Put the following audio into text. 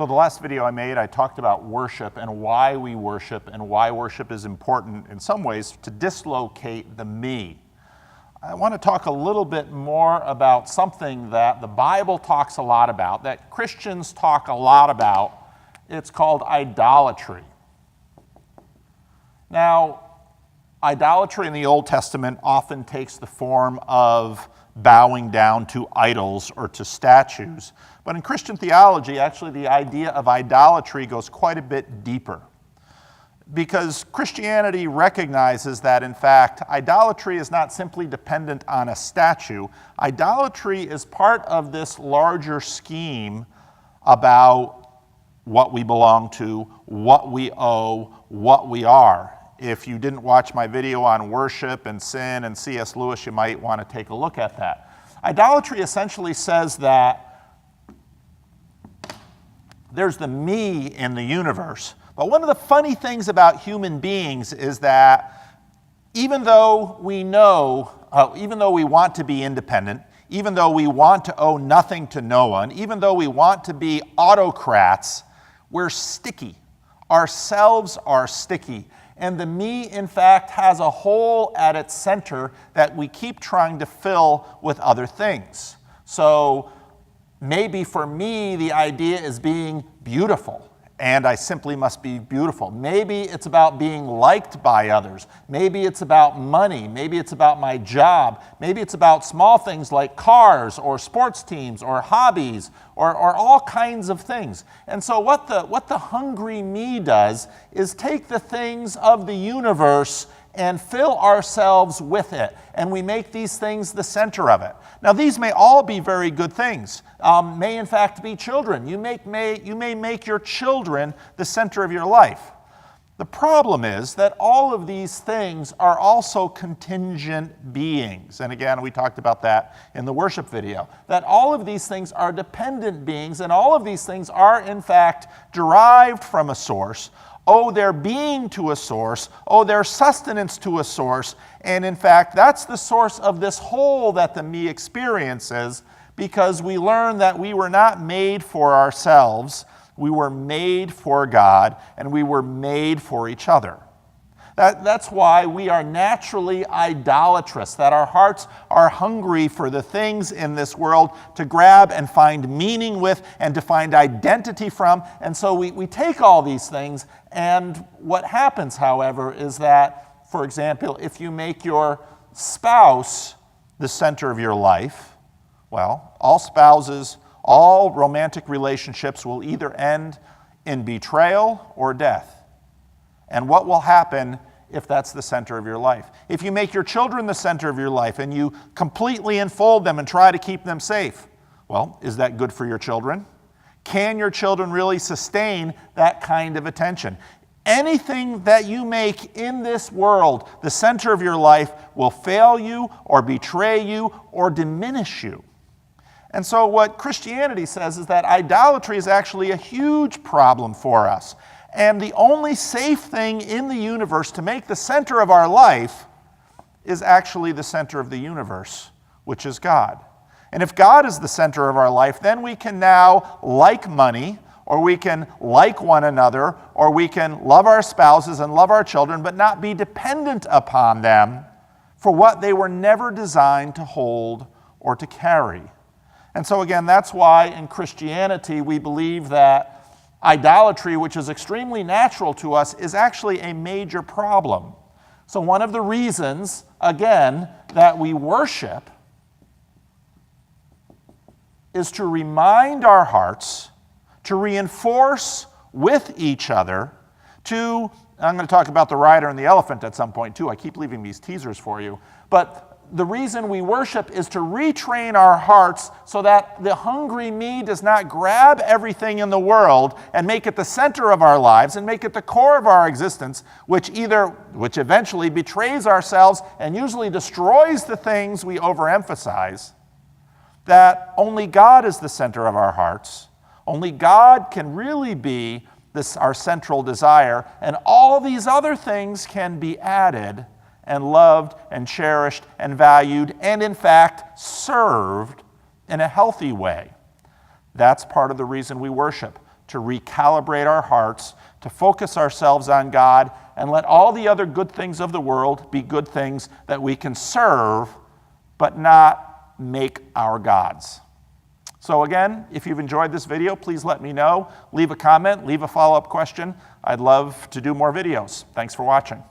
So the last video I made, I talked about worship and why we worship and why worship is important in some ways to dislocate the me. I want to talk a little bit more about something that the Bible talks a lot about, that Christians talk a lot about. It's called idolatry. Now, idolatry in the Old Testament often takes the form of bowing down to idols or to statues. But in Christian theology, actually the idea of idolatry goes quite a bit deeper. Because Christianity recognizes that, in fact, idolatry is not simply dependent on a statue. Idolatry is part of this larger scheme about what we belong to, what we owe, what we are. If you didn't watch my video on worship and sin and C.S. Lewis, you might want to take a look at that. Idolatry essentially says that there's the me in the universe. But one of the funny things about human beings is that even though we know, even though we want to be independent, even though we want to owe nothing to no one, even though we want to be autocrats, we're sticky. Ourselves are sticky. And the me, in fact, has a hole at its center that we keep trying to fill with other things. So maybe for me, the idea is being beautiful, and I simply must be beautiful. Maybe it's about being liked by others. Maybe it's about money. Maybe it's about my job. Maybe it's about small things like cars or sports teams or hobbies or all kinds of things. And so what the hungry me does is take the things of the universe and fill ourselves with it. And we make these things the center of it. Now, these may all be very good things. May in fact be children. You may make your children the center of your life. The problem is that all of these things are also contingent beings. And again, we talked about that in the worship video. That all of these things are dependent beings, and all of these things are in fact derived from a source, owe their being to a source, owe their sustenance to a source, and in fact, that's the source of this hole that the me experiences, because we learn that we were not made for ourselves, we were made for God, and we were made for each other. That's why we are naturally idolatrous, that our hearts are hungry for the things in this world to grab and find meaning with and to find identity from. And so we take all these things, and what happens, however, is that, for example, if you make your spouse the center of your life, well, all spouses, all romantic relationships will either end in betrayal or death. And what will happen if that's the center of your life? If you make your children the center of your life and you completely enfold them and try to keep them safe, well, is that good for your children? Can your children really sustain that kind of attention? Anything that you make in this world the center of your life will fail you or betray you or diminish you. And so what Christianity says is that idolatry is actually a huge problem for us. And the only safe thing in the universe to make the center of our life is actually the center of the universe, which is God. And if God is the center of our life, then we can now like money, or we can like one another, or we can love our spouses and love our children, but not be dependent upon them for what they were never designed to hold or to carry. And so again, that's why in Christianity we believe that idolatry, which is extremely natural to us, is actually a major problem. So one of the reasons, again, that we worship is to remind our hearts, to reinforce with each other, I'm going to talk about the rider and the elephant at some point too. I keep leaving these teasers for you. But the reason we worship is to retrain our hearts so that the hungry me does not grab everything in the world and make it the center of our lives and make it the core of our existence, which eventually betrays ourselves and usually destroys the things we overemphasize. That only God is the center of our hearts. Only God can really be our central desire, and all these other things can be added and loved and cherished and valued and in fact served in a healthy way. That's part of the reason we worship, to recalibrate our hearts, to focus ourselves on God, and let all the other good things of the world be good things that we can serve, but not make our gods. So again, if you've enjoyed this video, please let me know. Leave a comment, leave a follow-up question. I'd love to do more videos. Thanks for watching.